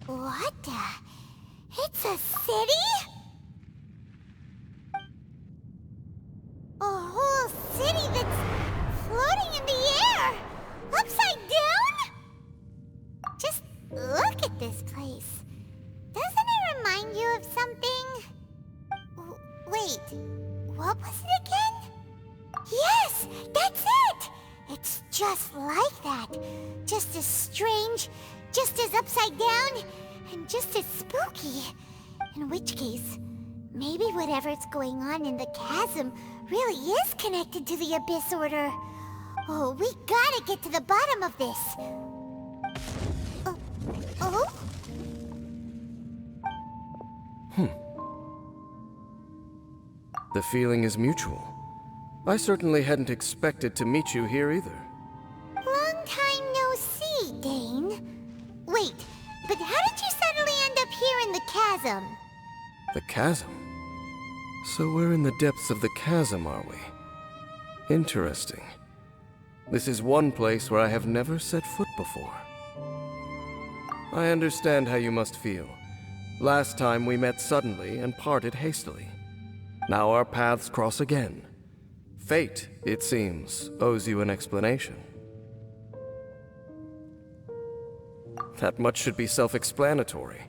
What the? It's a city? A whole city that's floating in the air! Upside down? Just look at this place. Doesn't it remind you of something? Wait, what was it again? Yes, that's it! It's just like that. Just as strange, just as upside down, and just as spooky. In which case, maybe whatever's going on in the chasm really is connected to the Abyss Order. Oh, we gotta get to the bottom of this. Oh? The feeling is mutual. I certainly hadn't expected to meet you here either. Long time no see, Dane. Wait, but how did you suddenly end up here in the chasm? The chasm? So we're in the depths of the chasm, are we? Interesting. This is one place where I have never set foot before. I understand how you must feel. Last time we met suddenly and parted hastily. Now our paths cross again. Fate, it seems, owes you an explanation. That much should be self-explanatory.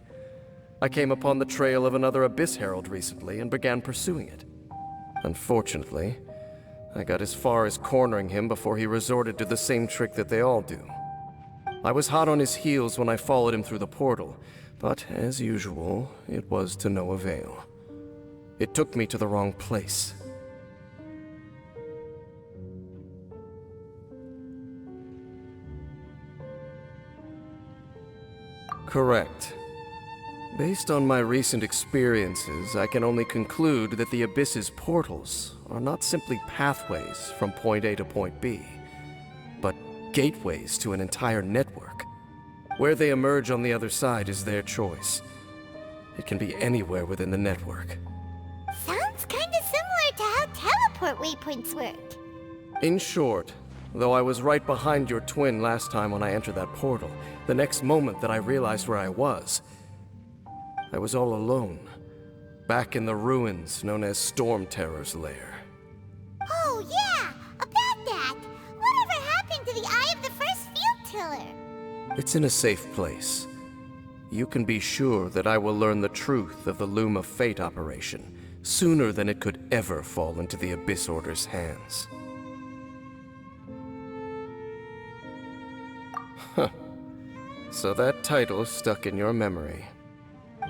I came upon the trail of another Abyss Herald recently and began pursuing it. Unfortunately, I got as far as cornering him before he resorted to the same trick that they all do. I was hot on his heels when I followed him through the portal, but as usual, it was to no avail. It took me to the wrong place. Correct. Based on my recent experiences, I can only conclude that the Abyss's portals are not simply pathways from point A to point B, but gateways to an entire network. Where they emerge on the other side is their choice. It can be anywhere within the network. Sounds kinda similar to how teleport waypoints work. In short, though I was right behind your twin last time when I entered that portal, the next moment that I realized where I was all alone, back in the ruins known as Storm Terror's lair. Oh yeah, about that! Whatever happened to the Eye of the First Field Tiller? It's in a safe place. You can be sure that I will learn the truth of the Loom of Fate operation sooner than it could ever fall into the Abyss Order's hands. Huh. So that title stuck in your memory.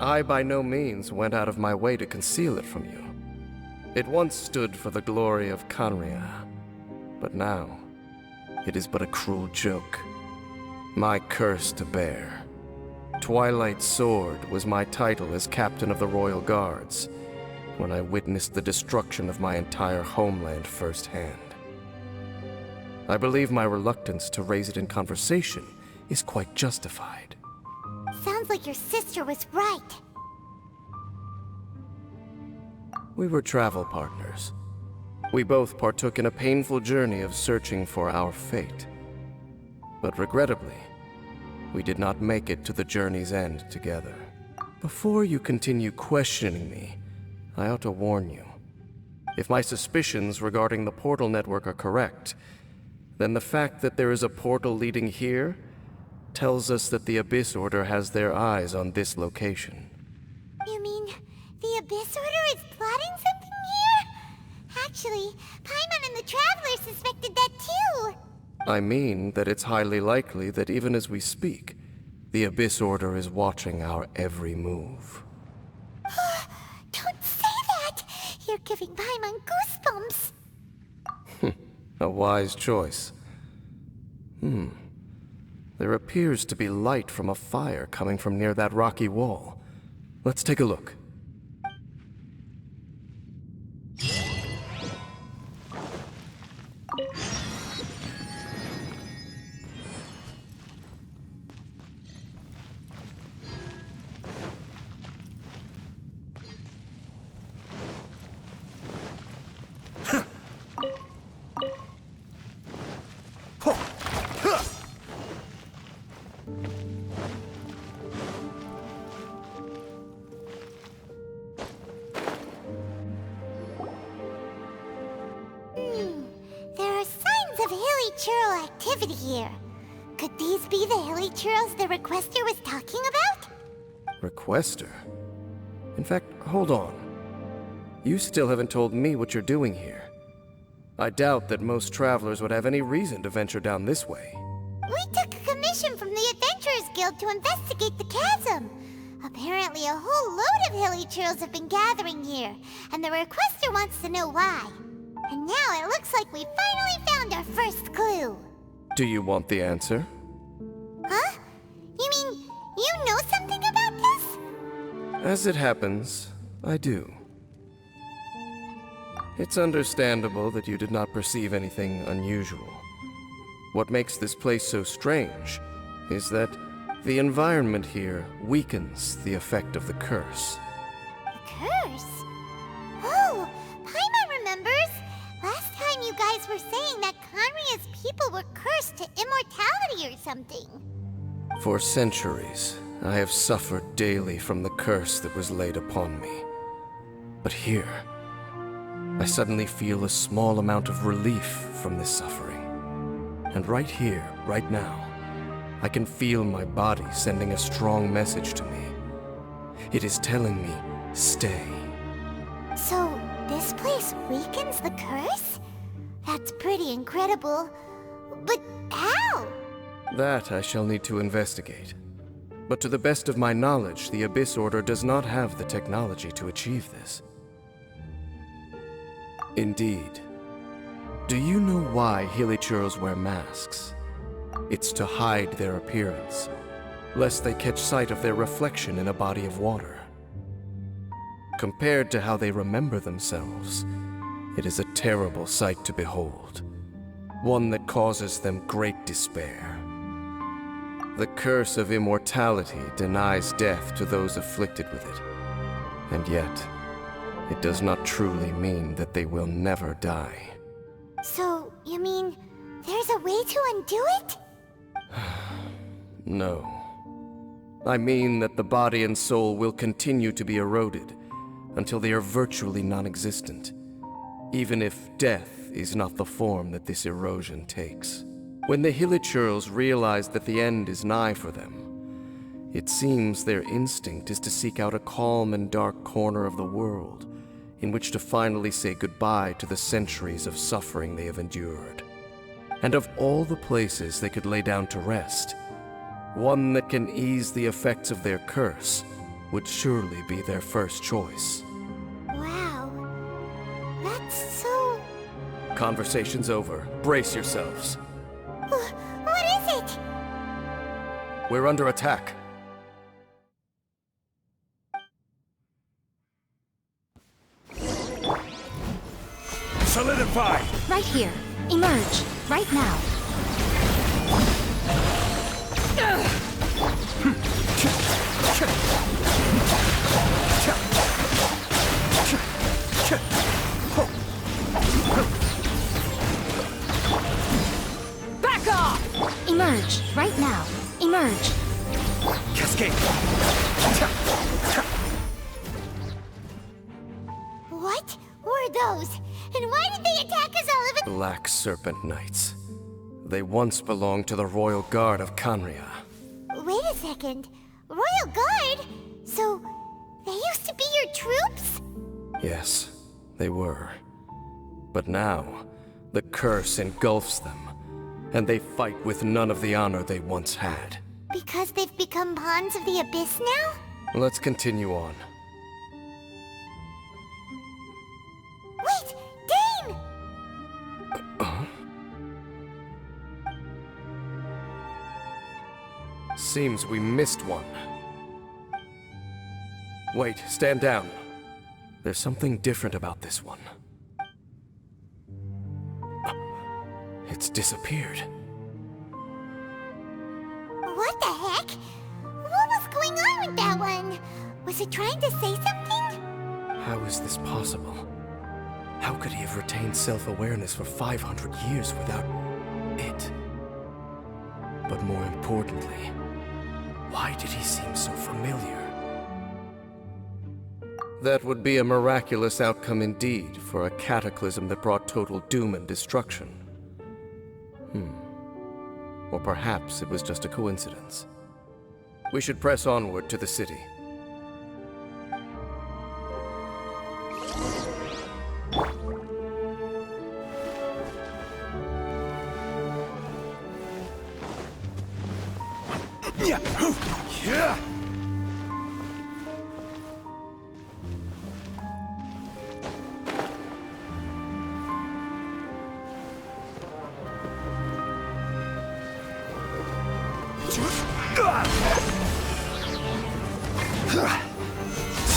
I by no means went out of my way to conceal it from you. It once stood for the glory of Canria, but now it is but a cruel joke. My curse to bear. Twilight Sword was my title as captain of the Royal Guards when I witnessed the destruction of my entire homeland firsthand. I believe my reluctance to raise it in conversation is quite justified. Sounds like your sister was right. We were travel partners. We both partook in a painful journey of searching for our fate. But regrettably, we did not make it to the journey's end together. Before you continue questioning me, I ought to warn you. If my suspicions regarding the portal network are correct, then the fact that there is a portal leading here tells us that the Abyss Order has their eyes on this location. You mean the Abyss Order is plotting something here? Actually, Paimon and the Traveler suspected that too. I mean that it's highly likely that even as we speak, The Abyss Order is watching our every move. Don't say that! You're giving Paimon goosebumps! A wise choice. There appears to be light from a fire coming from near that rocky wall. Let's take a look. There are signs of hilly churl activity here. Could these be the hilly churls the Requester was talking about? Requester? In fact, hold on. You still haven't told me what you're doing here. I doubt that most travelers would have any reason to venture down this way. We took a commission from the Adventurers Guild to investigate the chasm. Apparently a whole load of hilly churls have been gathering here, and the Requester wants to know why. And now it looks like we finally found our first clue. Do you want the answer? Huh? You mean, you know something about this? As it happens, I do. It's understandable that you did not perceive anything unusual. What makes this place so strange is that the environment here weakens the effect of the curse. The curse? Oh, Paimon remembers! Last time you guys were saying that Conria's people were cursed to immortality or something. For centuries, I have suffered daily from the curse that was laid upon me. But here, I suddenly feel a small amount of relief from this suffering. And right here, right now, I can feel my body sending a strong message to me. It is telling me, stay. So, this place weakens the curse? That's pretty incredible. But how? That I shall need to investigate. But to the best of my knowledge, the Abyss Order does not have the technology to achieve this. Indeed. Do you know why Hilichurls wear masks? It's to hide their appearance, lest they catch sight of their reflection in a body of water. Compared to how they remember themselves, it is a terrible sight to behold, one that causes them great despair. The curse of immortality denies death to those afflicted with it, and yet, it does not truly mean that they will never die. So, you mean, there's a way to undo it? No. I mean that the body and soul will continue to be eroded until they are virtually non-existent, even if death is not the form that this erosion takes. When the Hilichurls realize that the end is nigh for them, it seems their instinct is to seek out a calm and dark corner of the world in which to finally say goodbye to the centuries of suffering they have endured. And of all the places they could lay down to rest, one that can ease the effects of their curse would surely be their first choice. Wow. That's so... Conversation's over. Brace yourselves. What is it? We're under attack. Solidify! Right here. Emerge. Right now. Back off! Emerge. Right now. Emerge. Cascade! What were those? And why did they attack us all of a... Black Serpent Knights. They once belonged to the Royal Guard of Conria. Wait a second. Royal Guard? So, they used to be your troops? Yes, they were. But now, the curse engulfs them, and they fight with none of the honor they once had. Because they've become pawns of the Abyss now? Let's continue on. Wait! Dane! Seems we missed one. Wait, stand down. There's something different about this one. It's disappeared. What the heck? What was going on with that one? Was it trying to say something? How is this possible? How could he have retained self-awareness for 500 years without it? But more importantly, why did he seem so familiar? That would be a miraculous outcome indeed for a cataclysm that brought total doom and destruction. Or perhaps it was just a coincidence. We should press onward to the city. Yeah.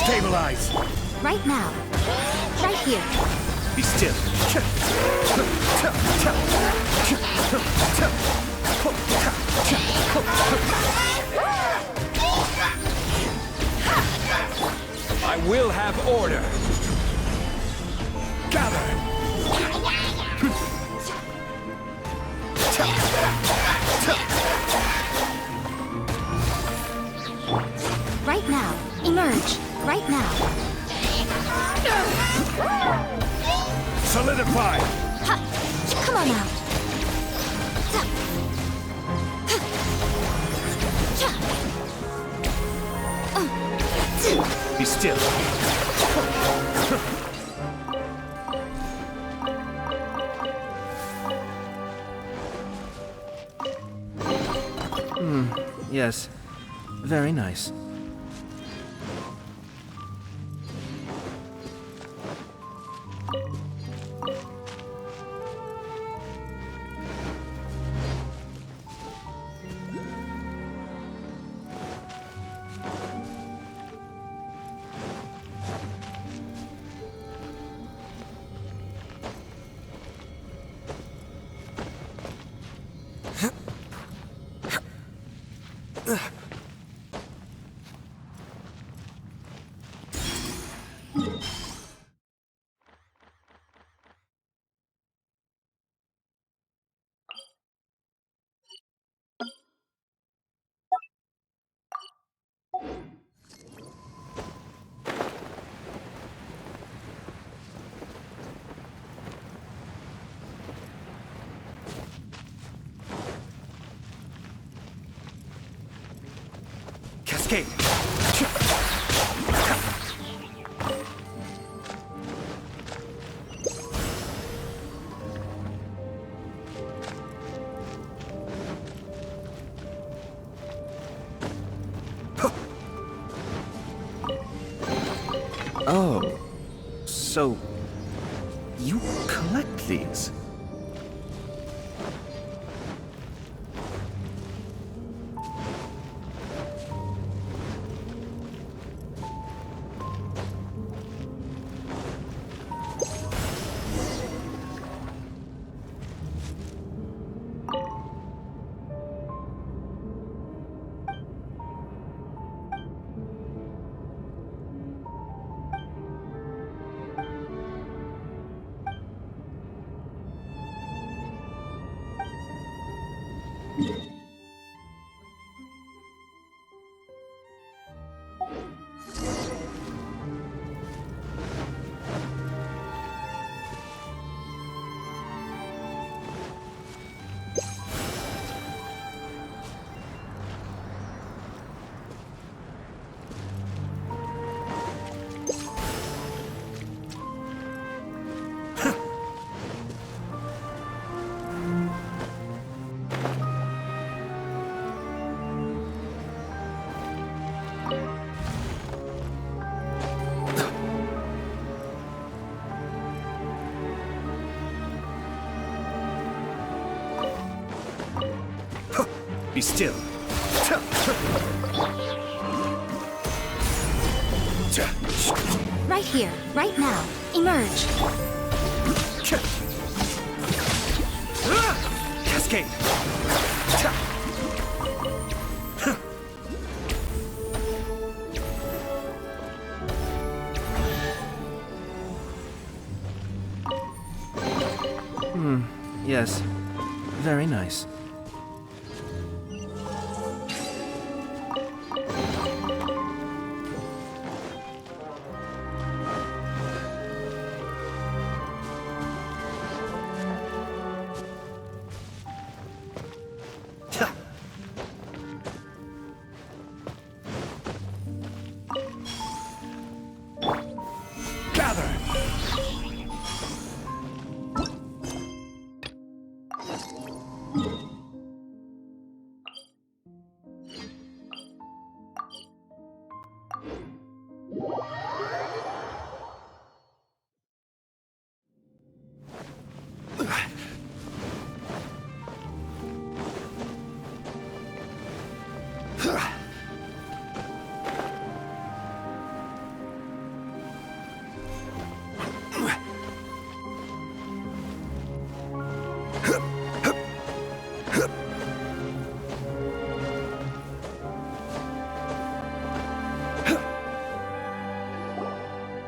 Stabilize. Right now. Right here. Be still. I will have order. Gather. Right now. Emerge. Right now. Solidify. Ha! Come on out. Be still. Yes. Very nice. Cascade. Oh. So... you collect these? Be still. Right here, right now. Emerge. Cascade. Yes. Very nice. Gather.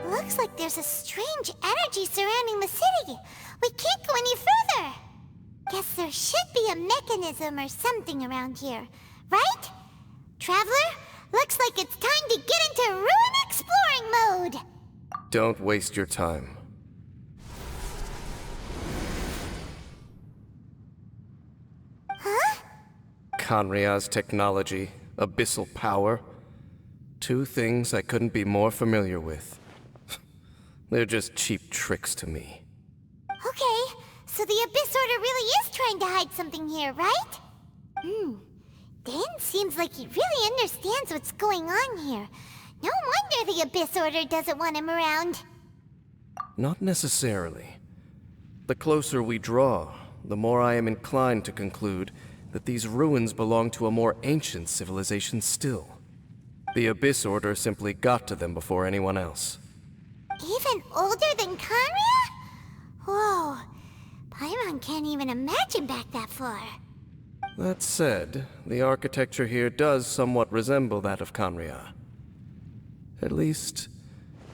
Looks like there's a strange energy surrounding the city. We can't go any further. Guess there should be a mechanism or something around here, right? Traveler, looks like it's time to get into ruin exploring mode. Don't waste your time. Huh? Conria's technology, abyssal power. Two things I couldn't be more familiar with. They're just cheap tricks to me. Okay, so the Abyss Order really is trying to hide something here, right? Dan seems like he really understands what's going on here. No wonder the Abyss Order doesn't want him around. Not necessarily. The closer we draw, the more I am inclined to conclude that these ruins belong to a more ancient civilization still. The Abyss Order simply got to them before anyone else. Even older than Kanria? Whoa, Paimon can't even imagine back that far. That said, the architecture here does somewhat resemble that of Kanria. At least,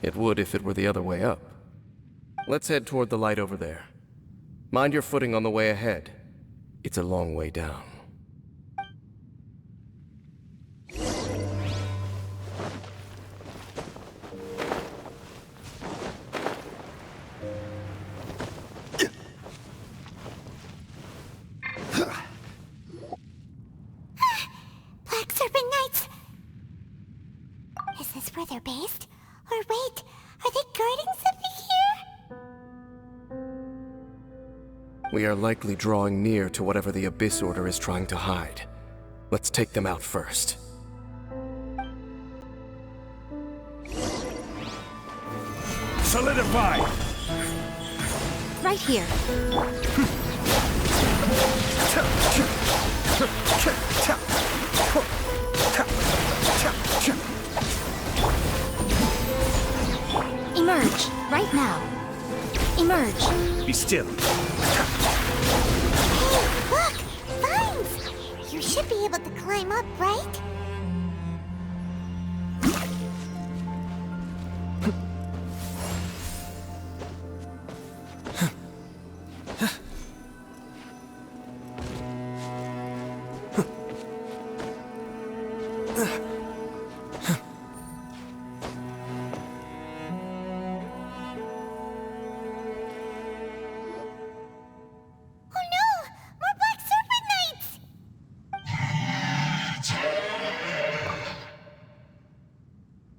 it would if it were the other way up. Let's head toward the light over there. Mind your footing on the way ahead. It's a long way down. Black Serpent Knights! Is this where they're based? Or wait, are they guarding something here? We are likely drawing near to whatever the Abyss Order is trying to hide. Let's take them out first. Solidify! Right here. Emerge, right now. Emerge. Be still. Hey, look! Vines! You should be able to climb up, right? Oh no! More Black Serpent Knights!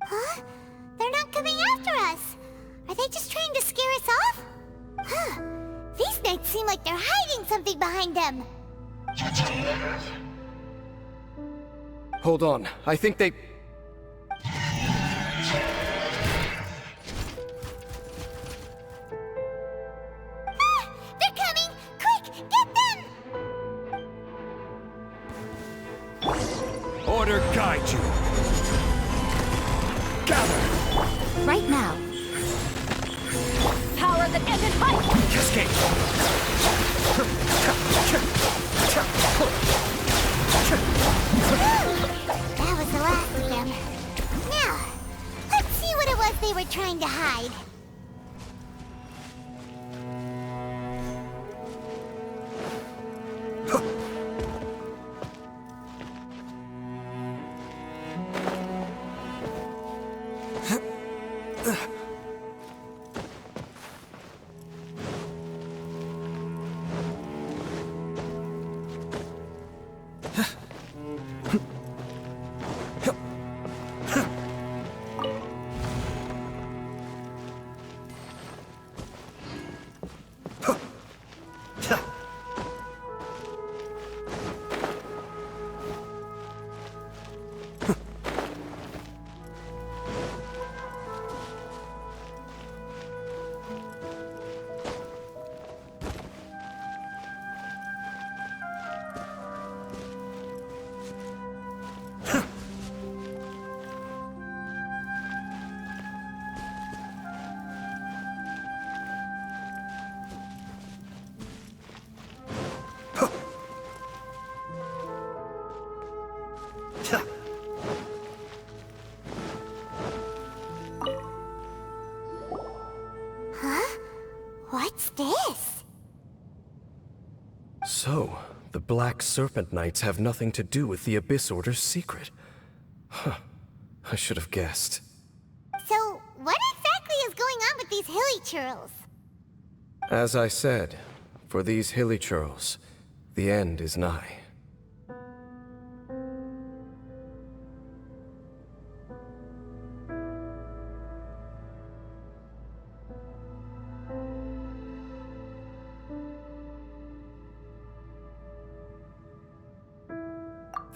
Huh? They're not coming after us! Are they just trying to scare us off? Huh. These knights seem like they're hiding something behind them. Hold on, I think they... Ah! They're coming! Quick, get them! Order guide you. Gather. Right now. Power that ended fight! Cascade. That was the last of them. Now, let's see what it was they were trying to hide. Huh? What's this? So, the Black Serpent Knights have nothing to do with the Abyss Order's secret. Huh. I should have guessed. So, what exactly is going on with these hilly churls? As I said, for these hilly churls, the end is nigh.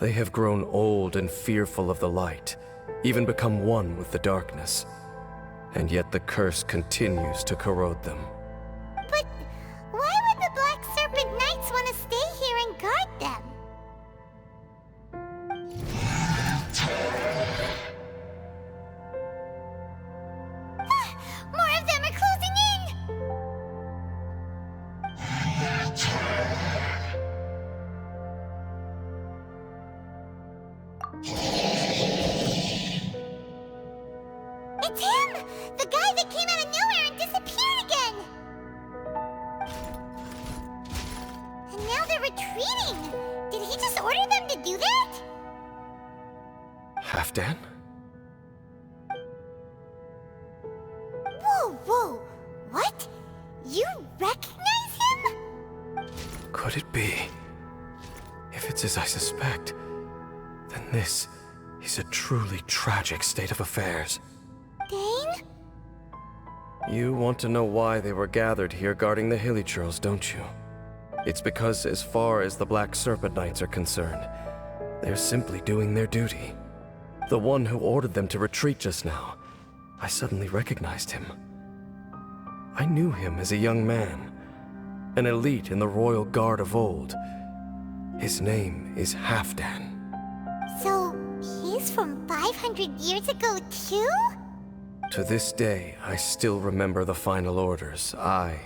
They have grown old and fearful of the light, even become one with the darkness. And yet the curse continues to corrode them. But why would the Black Serpent Knights want to stay here and guard them? More of them are closing in! It's him! The guy that came out of nowhere and disappeared again! And now they're retreating! Did he just order them to do that? Halfdan? Whoa, whoa! What? You recognize him? Could it be? If it's as I suspect, then this is a truly tragic state of affairs. Dane? You want to know why they were gathered here guarding the hilly churls, don't you? It's because as far as the Black Serpent Knights are concerned, they're simply doing their duty. The one who ordered them to retreat just now, I suddenly recognized him. I knew him as a young man, an elite in the royal guard of old. His name is Halfdan. So, he's from 500 years ago too? To this day, I still remember the final orders I,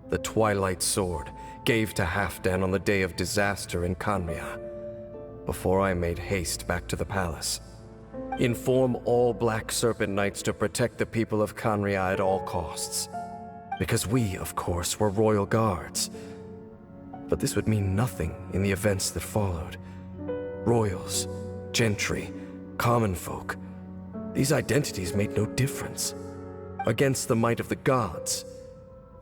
the Twilight Sword, gave to Halfdan on the day of disaster in Khanria, before I made haste back to the palace. Inform all Black Serpent Knights to protect the people of Khanria at all costs. Because we, of course, were royal guards. But this would mean nothing in the events that followed. Royals, gentry, common folk, these identities made no difference. Against the might of the gods,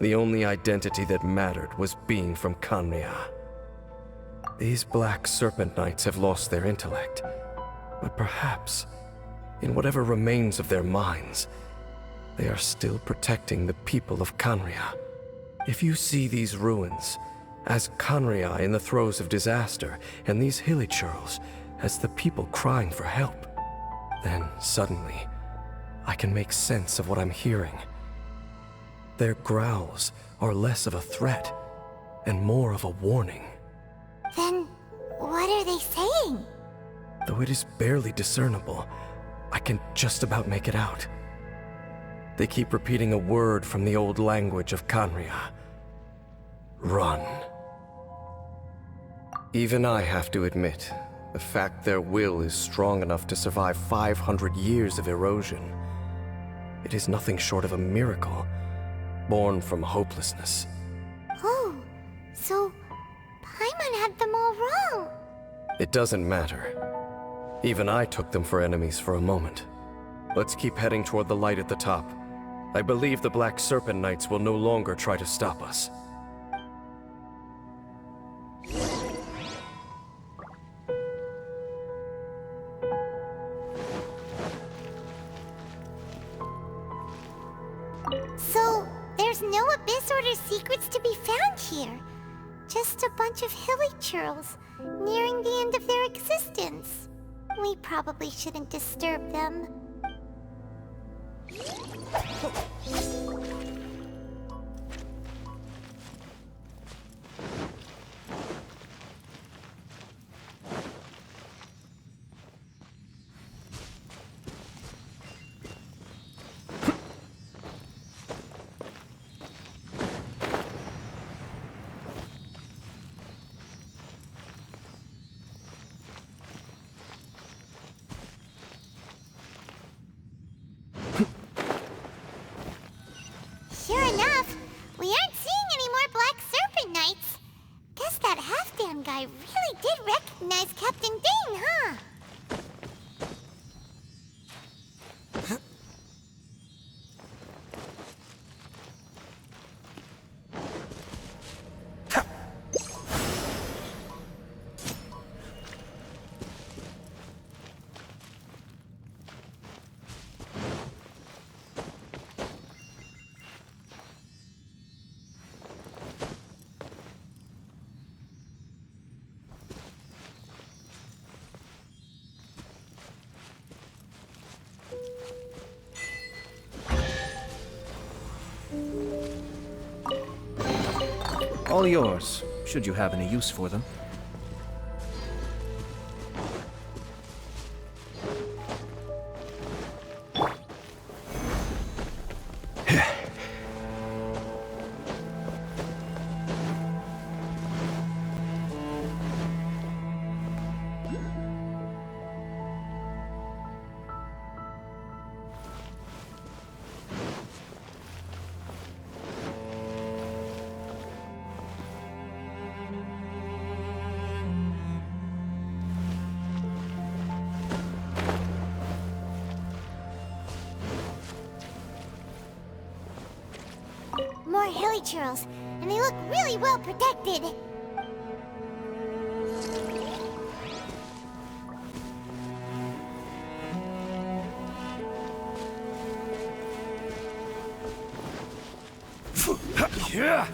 the only identity that mattered was being from Khanria. These Black Serpent Knights have lost their intellect, but perhaps, in whatever remains of their minds, they are still protecting the people of Khanria. If you see these ruins as Khanria in the throes of disaster, and these hilly churls as the people crying for help, then suddenly, I can make sense of what I'm hearing. Their growls are less of a threat and more of a warning. Then, what are they saying? though it is barely discernible, I can just about make it out. They keep repeating a word from the old language of Khanria. Run. Even I have to admit, the fact their will is strong enough to survive 500 years of erosion, it is nothing short of a miracle, born from hopelessness. Oh, so Paimon had them all wrong. It doesn't matter. Even I took them for enemies for a moment. Let's keep heading toward the light at the top. I believe the Black Serpent Knights will no longer try to stop us. So, there's no Abyss Order secrets to be found here. Just a bunch of hilly churls, nearing the end of their existence. We probably shouldn't disturb them. Sure enough, we aren't seeing any more Black Serpent Knights. Guess that half-damn guy really did recognize Captain Dane, huh? All yours, should you have any use for them. More hilly churls, and they look really well protected. Yeah.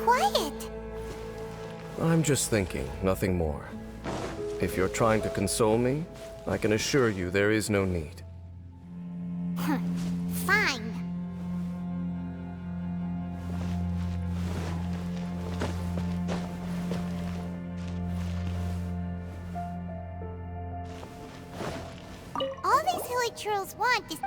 quiet? I'm just thinking, nothing more. If you're trying to console me, I can assure you there is no need. Fine. All these hilly churls want is...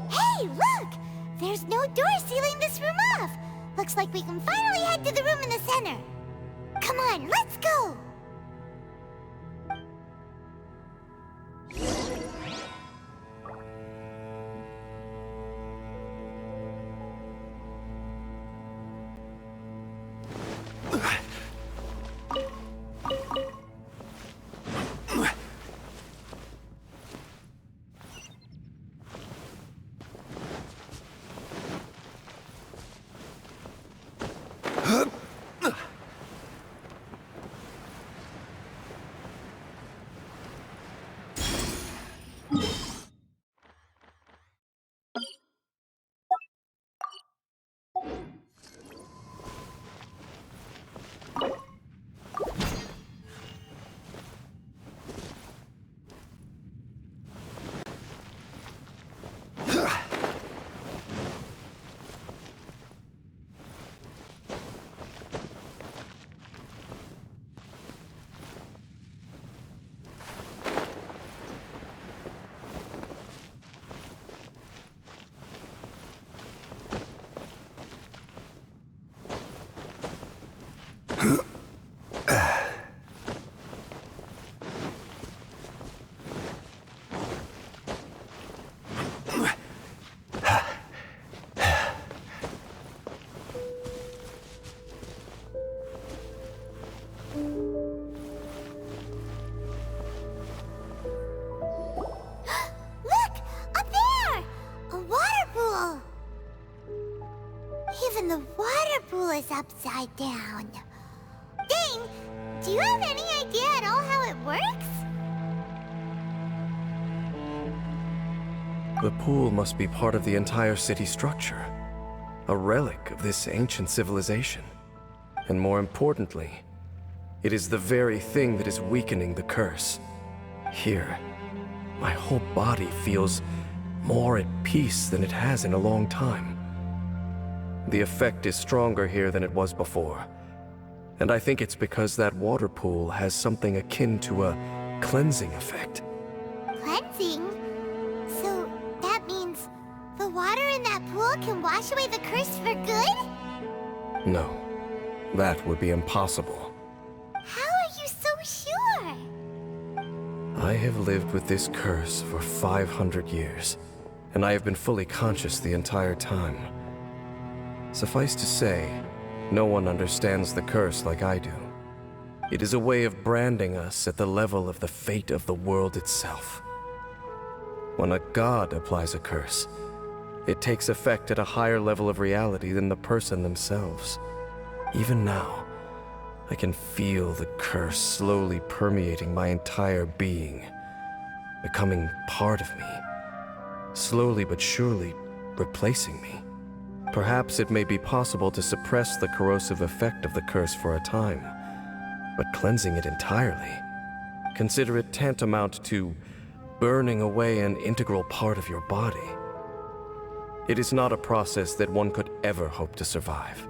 Hey, look! There's no door sealing this room off. Looks like we can finally head to the room in the center. Come on, let's go! Even the water pool is upside down. Ding! Do you have any idea at all how it works? The pool must be part of the entire city structure. A relic of this ancient civilization. And more importantly, it is the very thing that is weakening the curse. Here, my whole body feels more at peace than it has in a long time. The effect is stronger here than it was before. And I think it's because that water pool has something akin to a cleansing effect. Cleansing? So that means the water in that pool can wash away the curse for good? No, that would be impossible. How are you so sure? I have lived with this curse for 500 years, and I have been fully conscious the entire time. Suffice to say, no one understands the curse like I do. It is a way of branding us at the level of the fate of the world itself. When a god applies a curse, it takes effect at a higher level of reality than the person themselves. Even now, I can feel the curse slowly permeating my entire being, becoming part of me, slowly but surely replacing me. Perhaps it may be possible to suppress the corrosive effect of the curse for a time, but cleansing it entirely, consider it tantamount to burning away an integral part of your body. It is not a process that one could ever hope to survive.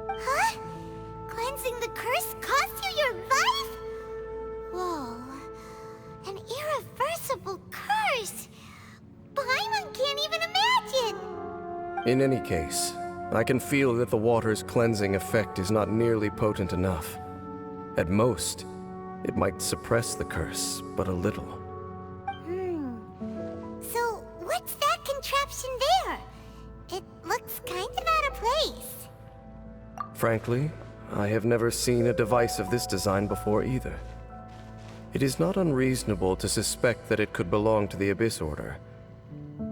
Huh? Cleansing the curse cost you your life? Whoa. An irreversible curse. Paimon can't even imagine. In any case, I can feel that the water's cleansing effect is not nearly potent enough. At most, it might suppress the curse, but a little. So, what's that contraption there? It looks kind of out of place. Frankly, I have never seen a device of this design before either. It is not unreasonable to suspect that it could belong to the Abyss Order.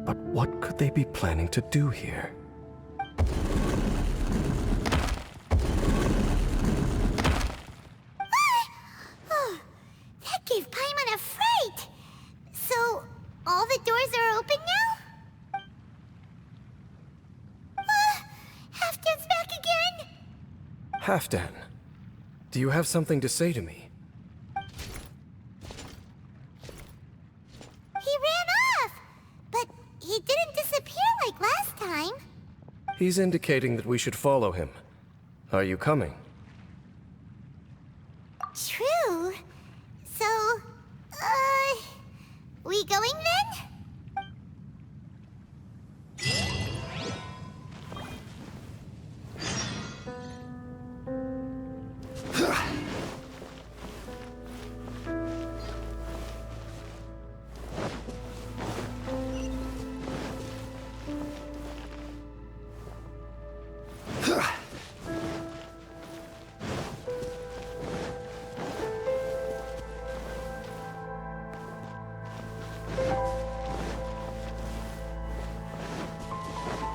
But what could they be planning to do here? Halfdan, do you have something to say to me? He ran off! But he didn't disappear like last time. He's indicating that we should follow him. Are you coming? True. So, we going then?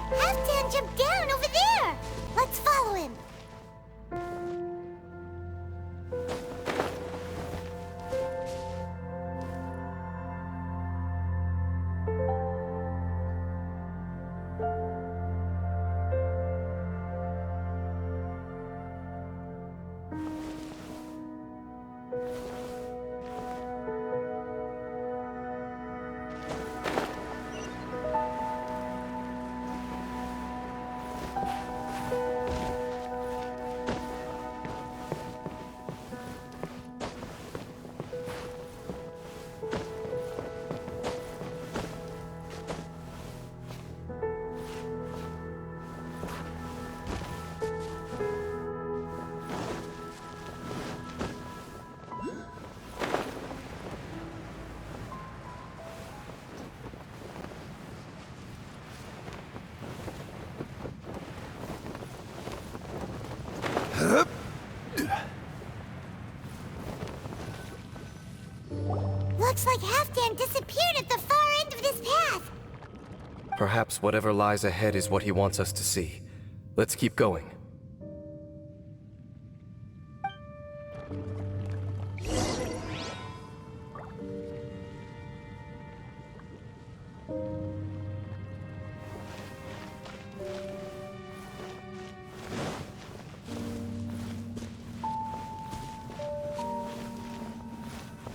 Halfdan jumped down over there! Let's follow him! Looks like Halfdan disappeared at the far end of this path. Perhaps whatever lies ahead is what he wants us to see. Let's keep going.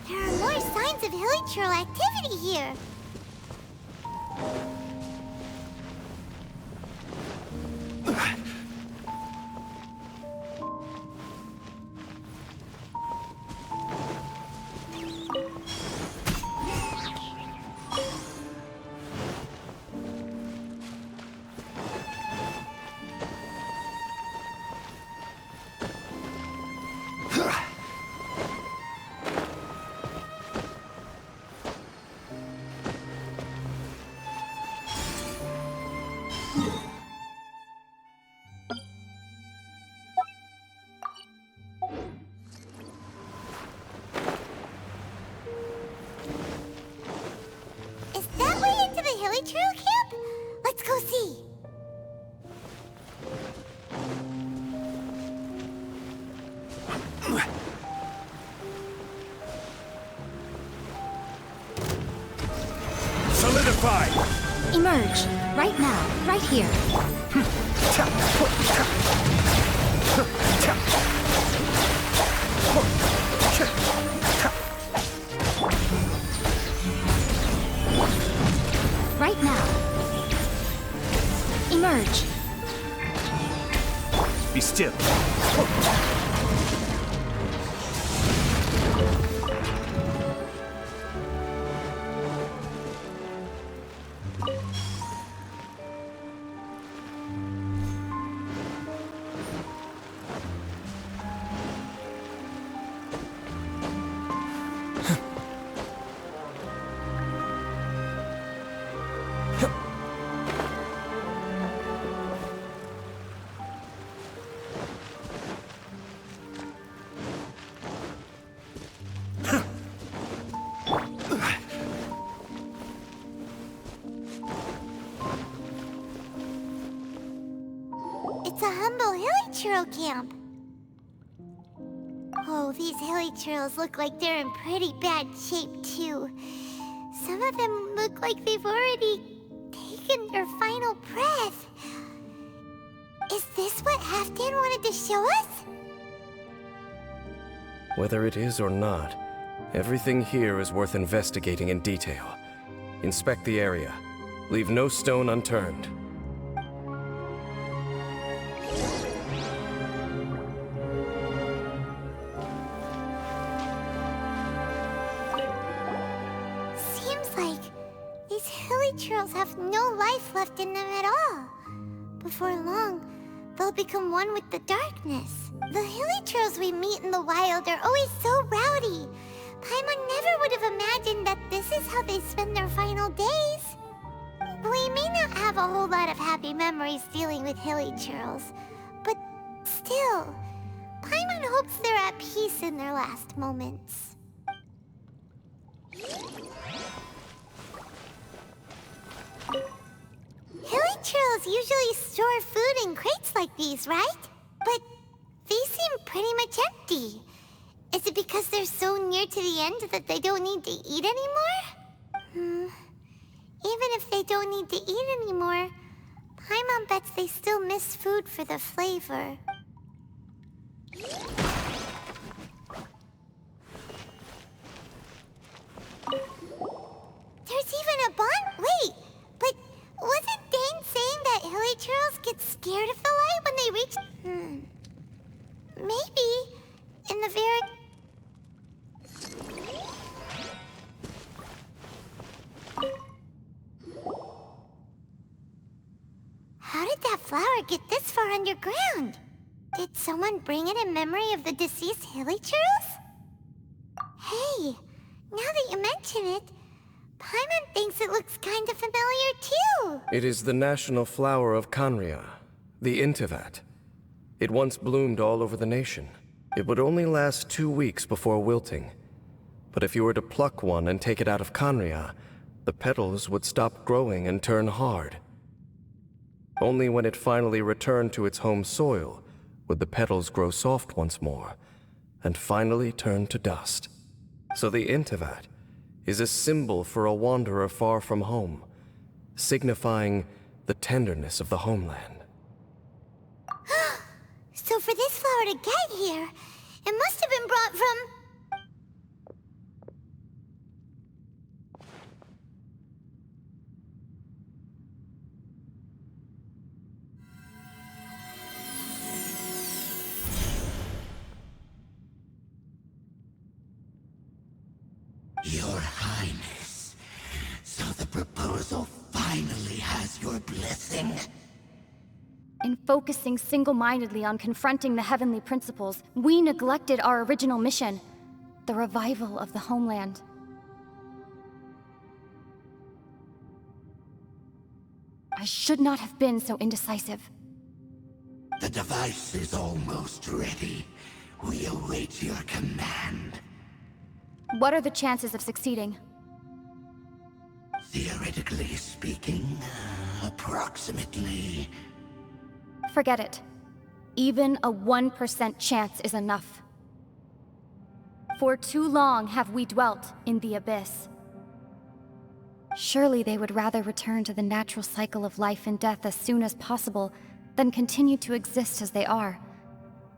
There are more signs of hilichurl activity here. Is that way into the hilichurl camp? Let's go see. Solidify! Emerge. Right now. Right here. Right now. Emerge. Be still. It's a humble hilichurl camp. Oh, these hilichurls look like they're in pretty bad shape, too. Some of them look like they've already taken their final breath. Is this what Halfdan wanted to show us? Whether it is or not, everything here is worth investigating in detail. Inspect the area. Leave no stone unturned. Seems like these hilly churls have no life left in them at all. Before long, they'll become one with the darkness. The hilly churls we meet in the wild are always so rowdy. Paimon never would have imagined that this is how they spend their final days. We may not have a whole lot of happy memories dealing with hilly churls, but still, Paimon hopes they're at peace in their last moments. Hilly churls usually store food in crates like these, right? But these seem pretty much empty. Is it because they're so near to the end that they don't need to eat anymore? Even if they don't need to eat anymore, Paimon bets they still miss food for the flavor. There's even a bond. Wait, but wasn't Dane saying that hilly churls get scared of the light when they reach? Maybe in the very. How did that flower get this far underground? Did someone bring it in memory of the deceased hilly churls? Hey, now that you mention it, Paimon thinks it looks kind of familiar too. It is the national flower of Khaenri'ah, the Intivat. It once bloomed all over the nation. It would only last 2 weeks before wilting. But if you were to pluck one and take it out of Khaenri'ah, the petals would stop growing and turn hard. Only when it finally returned to its home soil would the petals grow soft once more, and finally turn to dust. So the Intivat is a symbol for a wanderer far from home, signifying the tenderness of the homeland. So for this flower to get here, it must have been brought from... Your Highness, so the proposal finally has your blessing? In focusing single-mindedly on confronting the heavenly principles, we neglected our original mission, the revival of the homeland. I should not have been so indecisive. The device is almost ready. We await your command. What are the chances of succeeding? Theoretically speaking, approximately. Forget it. Even a 1% chance is enough. For too long have we dwelt in the abyss. Surely they would rather return to the natural cycle of life and death as soon as possible than continue to exist as they are,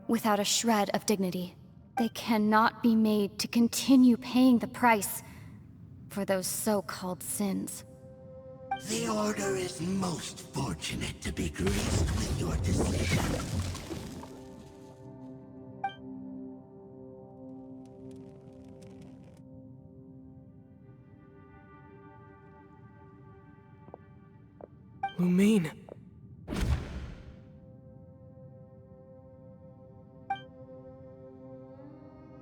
without a shred of dignity. They cannot be made to continue paying the price for those so-called sins. The Order is most fortunate to be graced with your decision. Lumine.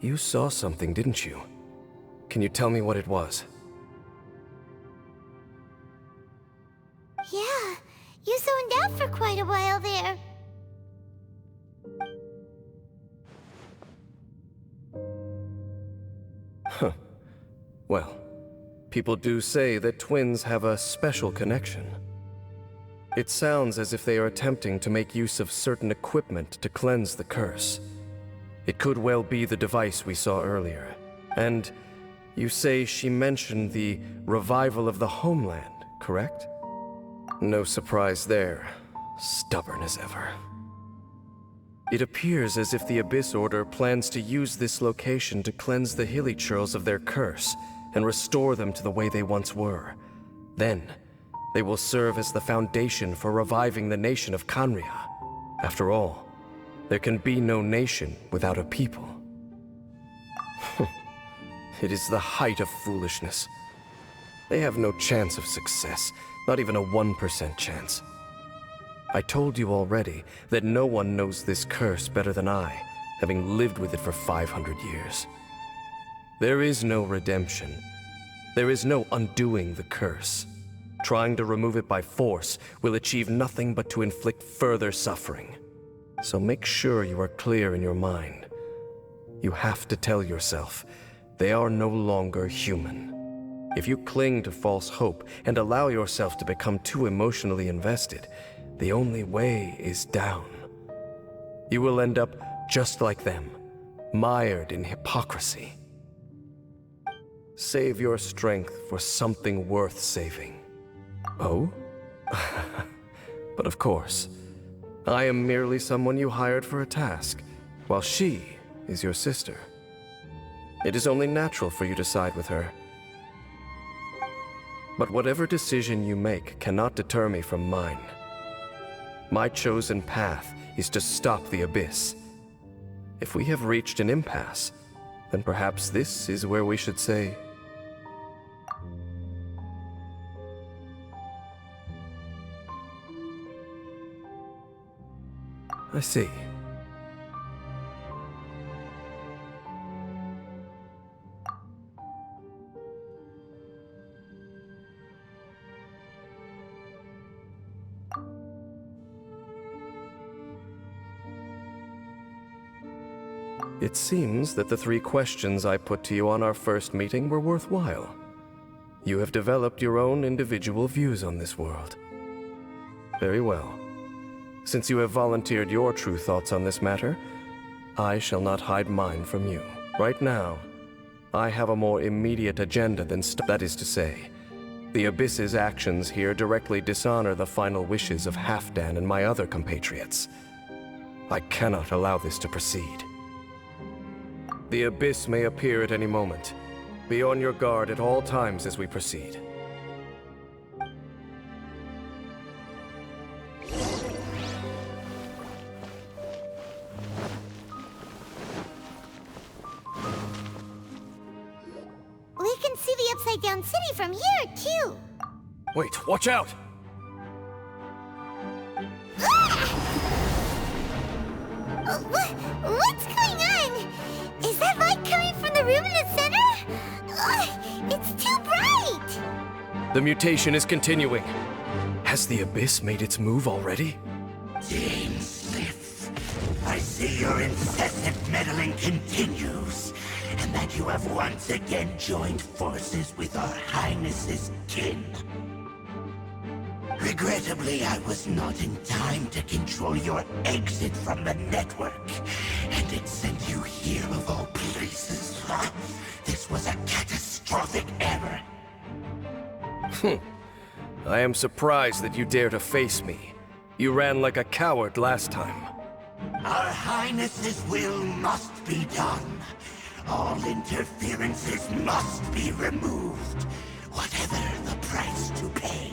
You saw something, didn't you? Can you tell me what it was? Yeah, you zoned out for quite a while there. Huh. Well, people do say that twins have a special connection. It sounds as if they are attempting to make use of certain equipment to cleanse the curse. It could well be the device we saw earlier. And you say she mentioned the revival of the homeland, correct? No surprise there. Stubborn as ever. It appears as if the Abyss Order plans to use this location to cleanse the Hilichurls of their curse and restore them to the way they once were. Then, they will serve as the foundation for reviving the nation of Khaenri'ah. After all, there can be no nation without a people. It is the height of foolishness. They have no chance of success, not even a 1% chance. I told you already that no one knows this curse better than I, having lived with it for 500 years. There is no redemption. There is no undoing the curse. Trying to remove it by force will achieve nothing but to inflict further suffering. So make sure you are clear in your mind. You have to tell yourself, they are no longer human. If you cling to false hope and allow yourself to become too emotionally invested, the only way is down. You will end up just like them, mired in hypocrisy. Save your strength for something worth saving. Oh? But of course, I am merely someone you hired for a task, while she is your sister. It is only natural for you to side with her. But whatever decision you make cannot deter me from mine. My chosen path is to stop the Abyss. If we have reached an impasse, then perhaps this is where we should say... I see. It seems that the 3 questions I put to you on our first meeting were worthwhile. You have developed your own individual views on this world. Very well. Since you have volunteered your true thoughts on this matter, I shall not hide mine from you. Right now, I have a more immediate agenda than that is to say, the Abyss's actions here directly dishonor the final wishes of Halfdan and my other compatriots. I cannot allow this to proceed. The Abyss may appear at any moment. Be on your guard at all times as we proceed. We can see the Upside Down City from here, too. Wait, watch out! What's going on? Is that light coming from the room in the center? It's too bright! The mutation is continuing. Has the Abyss made its move already? James Smith, I see your incessant meddling continues, and that you have once again joined forces with our Highness's kin. Regrettably, I was not in time to control your exit from the network, and it sent you here of all places. This was a catastrophic error. I am surprised that you dare to face me. You ran like a coward last time. Our Highness's will must be done. All interferences must be removed, whatever the price to pay.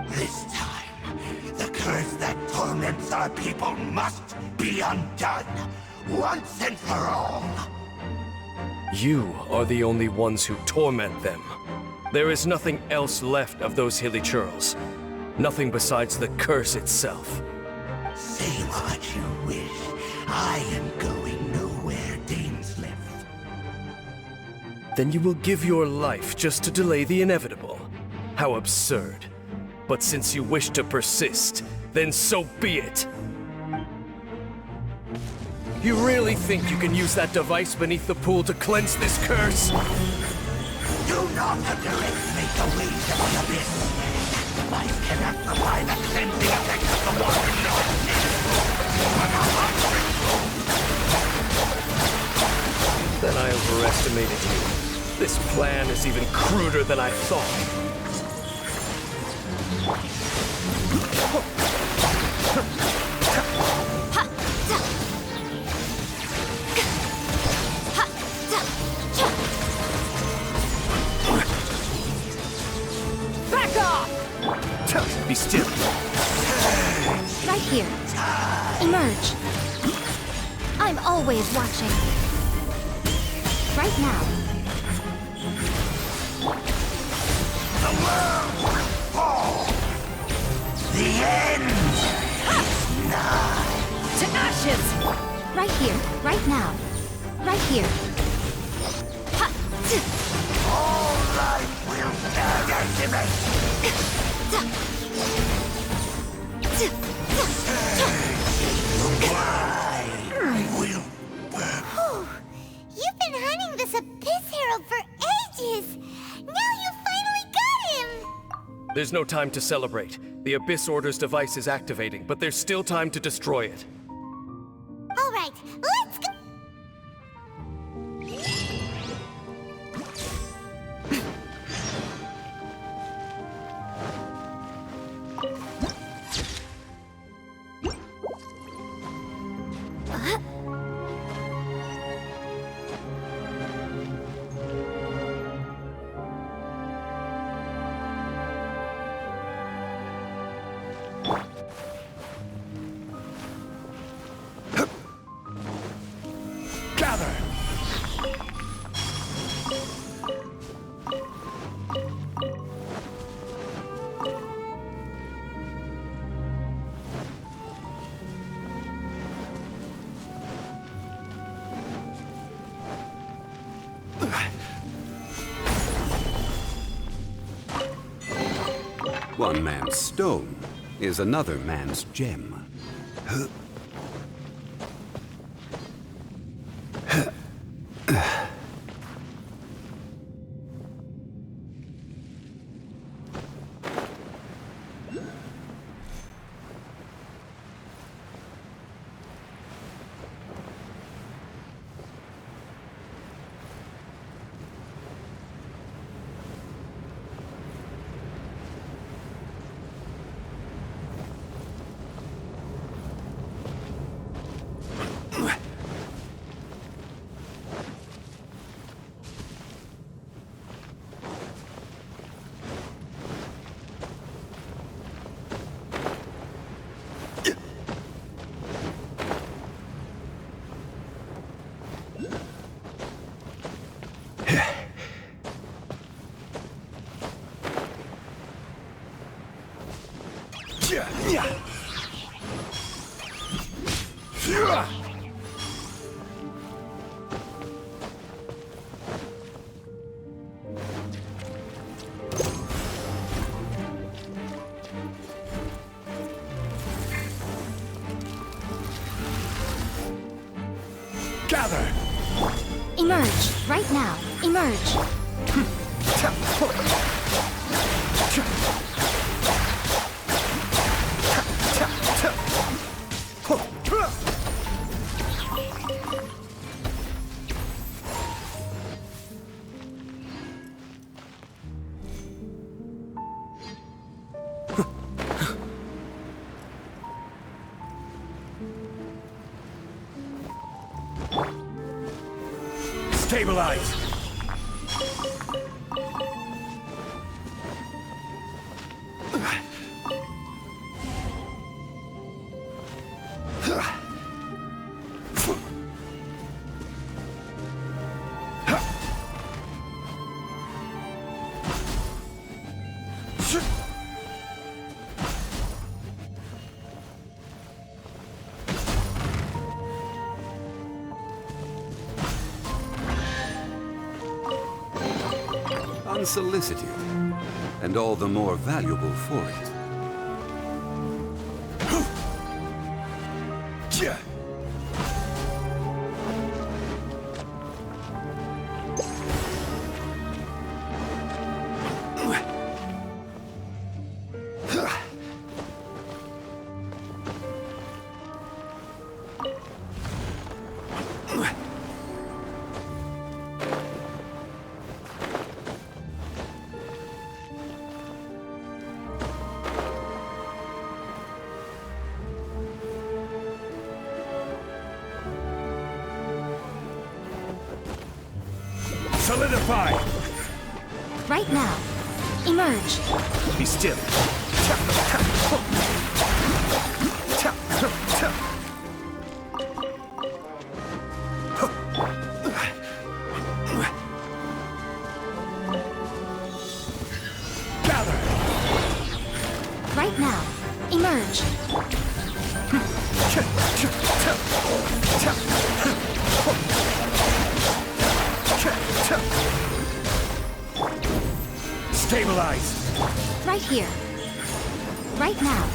This time, the curse that torments our people must be undone, once and for all. You are the only ones who torment them. There is nothing else left of those Hilichurls. Nothing besides the curse itself. Say what you wish. I am going nowhere, Dainsleif. Then you will give your life just to delay the inevitable. How absurd. But since you wish to persist, then so be it. You really think you can use that device beneath the pool to cleanse this curse? Do not underestimate the ways of the abyss. That device cannot provide the cleansing effect of the water Then I overestimated you. This plan is even cruder than I thought. still. Right here. Emerge. I'm always watching. Right now. The world will fall. The end is nigh. To ashes! Right here, right now. Right here. Ha! All life will decimate. Whew. You've been hunting this Abyss Herald for ages! Now you finally got him! There's no time to celebrate. The Abyss Order's device is activating, but there's still time to destroy it. Alright, let's go! Gather! One man's stone is another man's gem. Gather! Emerge. Right now. Emerge. Stabilize! Unsolicited, and all the more valuable for it. Solidify! Right now. Emerge. Be still. Right now, emerge. Stabilize! Right here. Right now.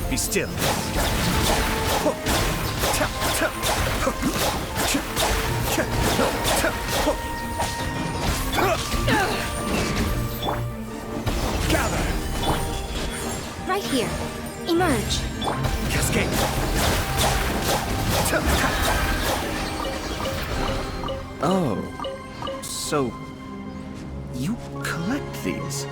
Be still. Gather! Right here. Emerge. Cascade! Oh, so you collect these?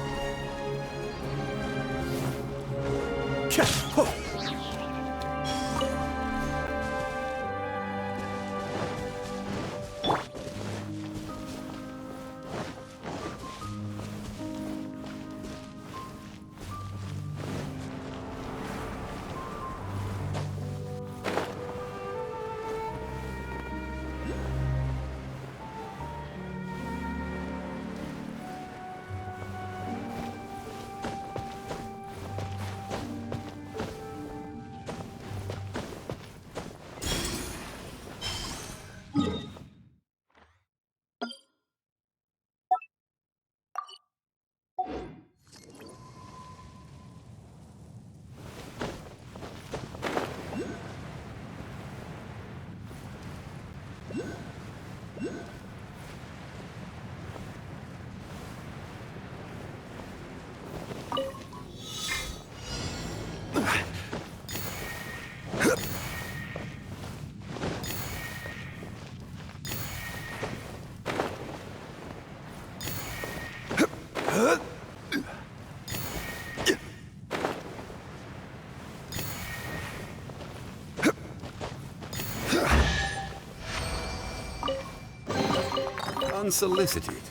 Unsolicited,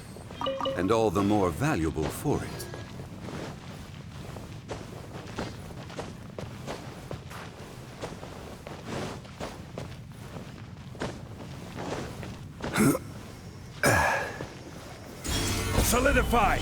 and all the more valuable for it. Solidify!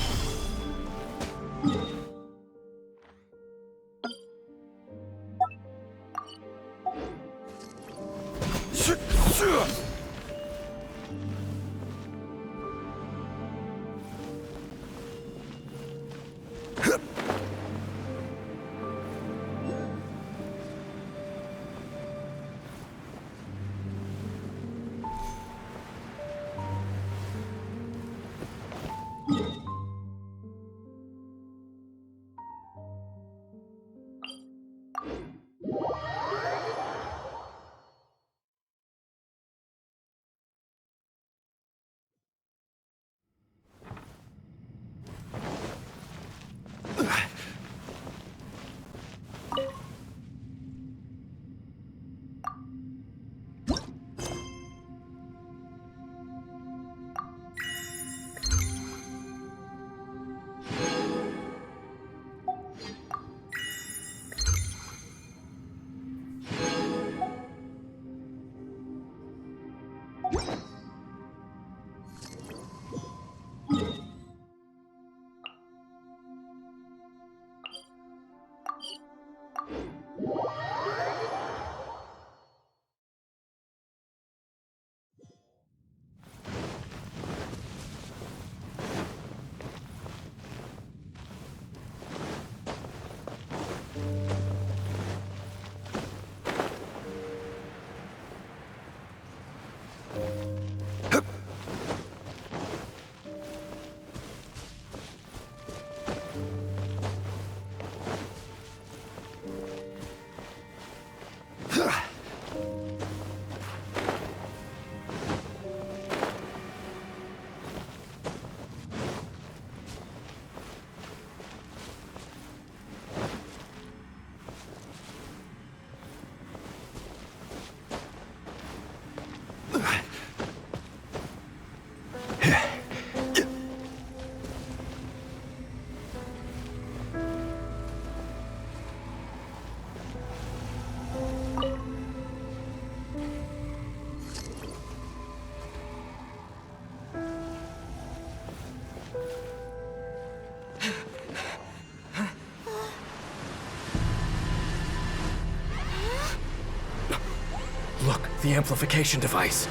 the amplification device.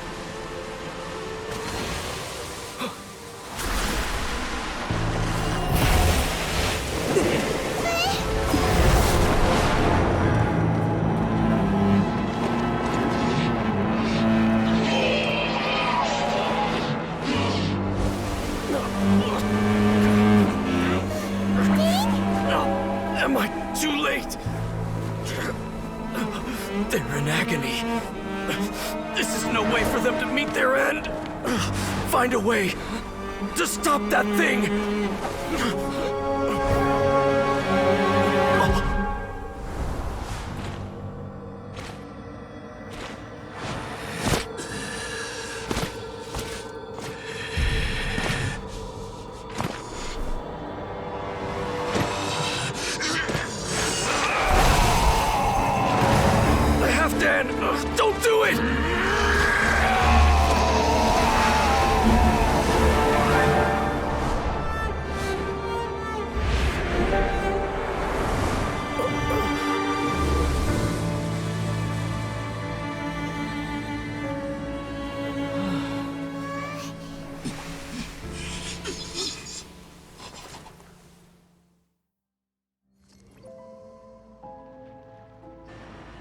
Am I too late? They're in agony. This is no way for them to meet their end. Find a way to stop that thing. Dan, don't do it!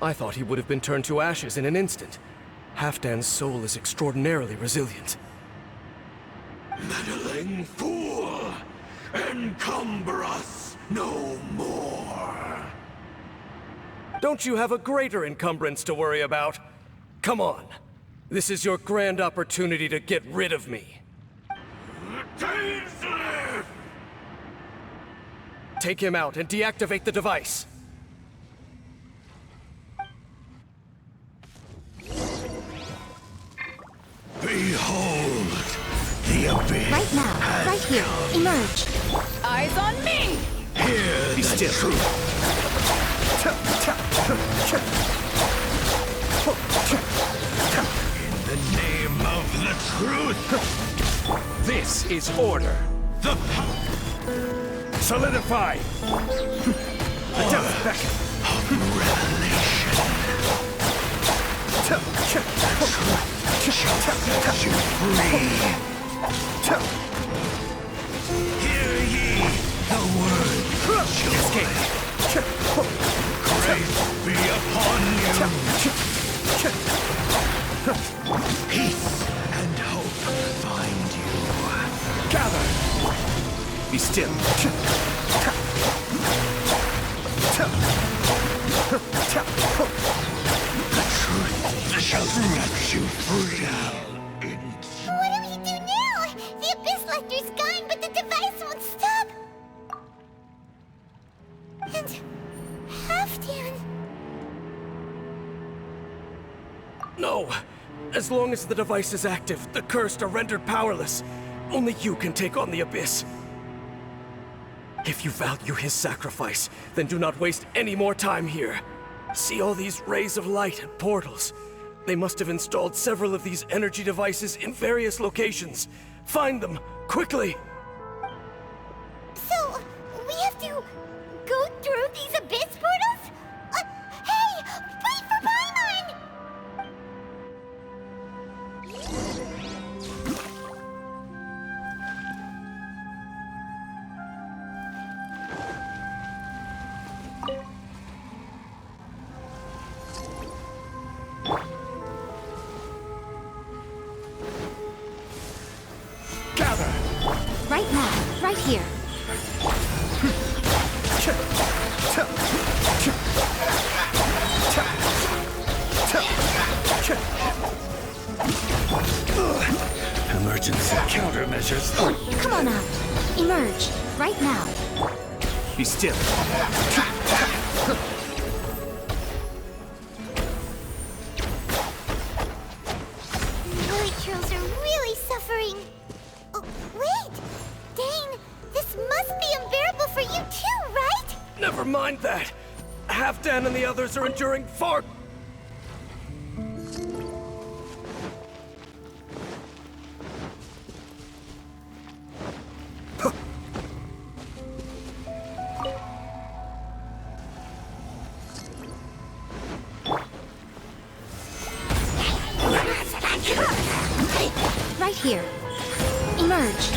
I thought he would have been turned to ashes in an instant. Halfdan's soul is extraordinarily resilient. Meddling fool! Encumber us no more! Don't you have a greater encumbrance to worry about? Come on. This is your grand opportunity to get rid of me. Take him out and deactivate the device. Behold, the abyss. Right now, right here, emerge. Eyes on me! Hear Be the still. truth. In the name of the truth, This is order. the Solidify! power of revelation. Shall set you free. Hear ye the word. Escape! Grace be upon you. Peace and hope find you. Gather! Be still. The truth shall set you free. What do we do now? The Abyss Lecter's gone, but the device won't stop. And Halfdan. No. As long as the device is active, the cursed are rendered powerless. Only you can take on the Abyss. If you value his sacrifice, then do not waste any more time here. See all these rays of light and portals? They must have installed several of these energy devices in various locations. Find them, quickly! So, we have to go through these Abyss portals? Hey! Wait for Paimon! Gather! Right now, right here. Emergency countermeasures. Come on out. Emerge. Right now. Be still. Village trolls are really suffering. Oh, wait! Dane, this must be unbearable for you too, right? Never mind that. Halfdan and the others are enduring far... Emerge.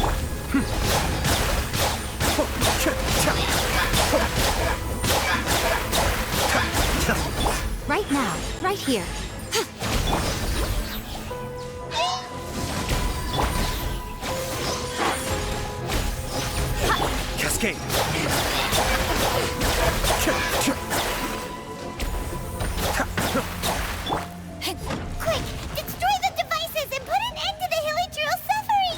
Right now. Right here. Cascade. Quick! Destroy the devices and put an end to the Hilichurl's suffering!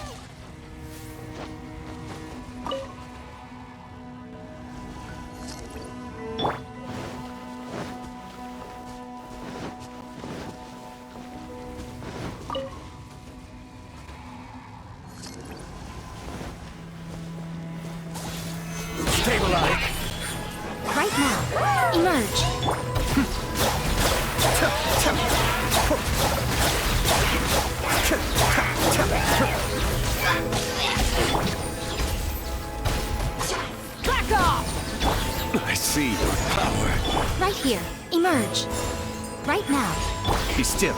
Stabilize. Right now. Emerge. Back off! I see your power. Right here. Emerge. Right now. Be still.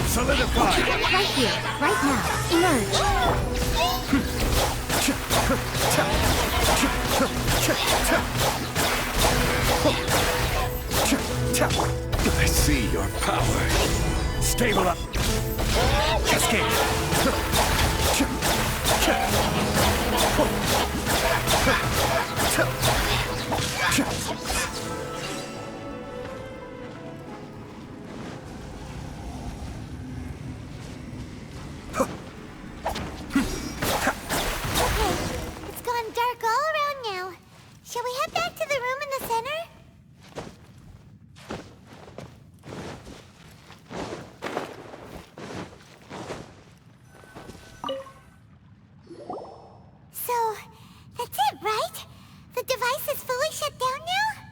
Solidify! Right here. Right now. Emerge. I see your power. Stable up. Cascade. It's gone dark all around now. Shall we head back to the room in the center? So, that's it, right? The device is fully shut down now?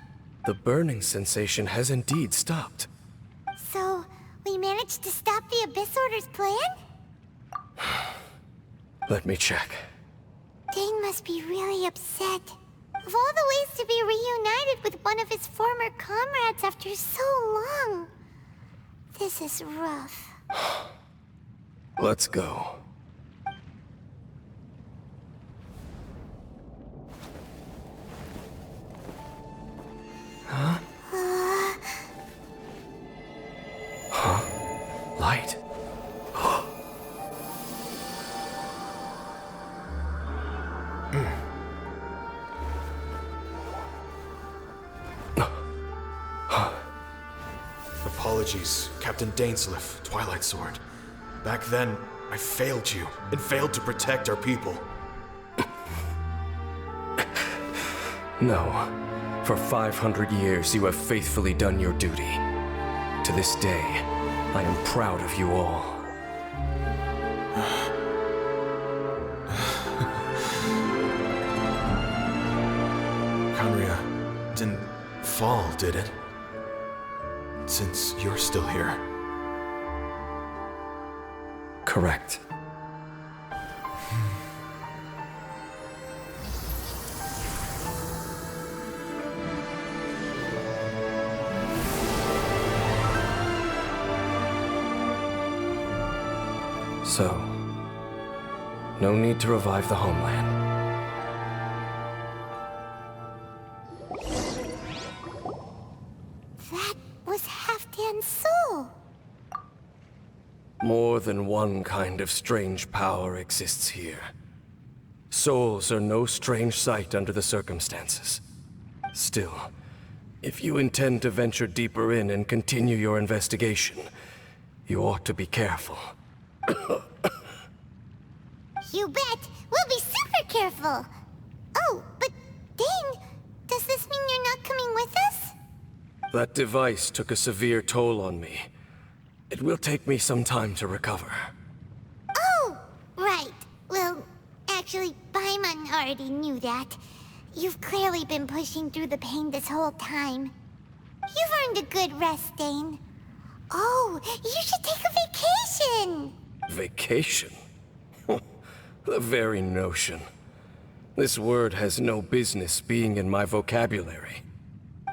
The burning sensation has indeed stopped. So, we managed to stop the Abyss Order's plan? Let me check. Dane must be really upset. Of all the ways to be reunited with one of his former comrades after so long, this is rough. Let's go. Huh? Huh? Light. Apologies, Captain Dainsleif, Twilight Sword. Back then, I failed you, and failed to protect our people. No. For 500 years, you have faithfully done your duty. To this day, I am proud of you all. Conria didn't fall, did it? Since you're still here. Correct. So, no need to revive the homeland. That was Halfdan's soul. More than one kind of strange power exists here. souls are no strange sight under the circumstances. Still, if you intend to venture deeper in and continue your investigation, you ought to be careful. You bet! We'll be super careful! Oh, but Dane, does this mean you're not coming with us? That device took a severe toll on me. It will take me some time to recover. Oh, right. Well, actually, Paimon already knew that. You've clearly been pushing through the pain this whole time. You've earned a good rest, Dane. Oh, you should take a vacation! Vacation? The very notion. This word has no business being in my vocabulary.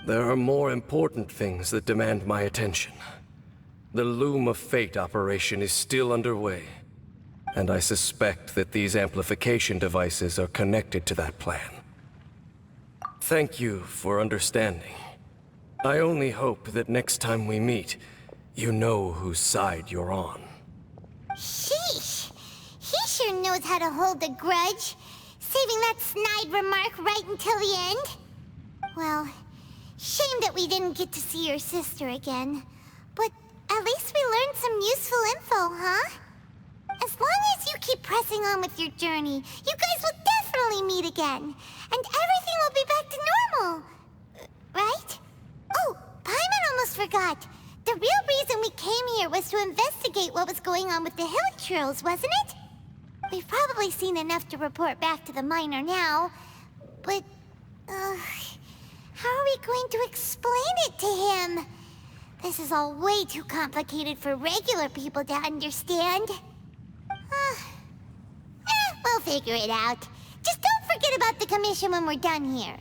There are more important things that demand my attention. The Loom of Fate operation is still underway, and I suspect that these amplification devices are connected to that plan. Thank you for understanding. I only hope that next time we meet, you know whose side you're on. Sheesh! He sure knows how to hold a grudge, saving that snide remark right until the end. Well, shame that we didn't get to see your sister again. But at least we learned some useful info, huh? As long as you keep pressing on with your journey, you guys will definitely meet again. And everything will be back to normal. Right? Oh, Paimon almost forgot. The real reason we came here was to investigate what was going on with the Hilichurls, wasn't it? We've probably seen enough to report back to the miner now, but, how are we going to explain it to him? This is all way too complicated for regular people to understand. We'll figure it out. Just don't forget about the commission when we're done here.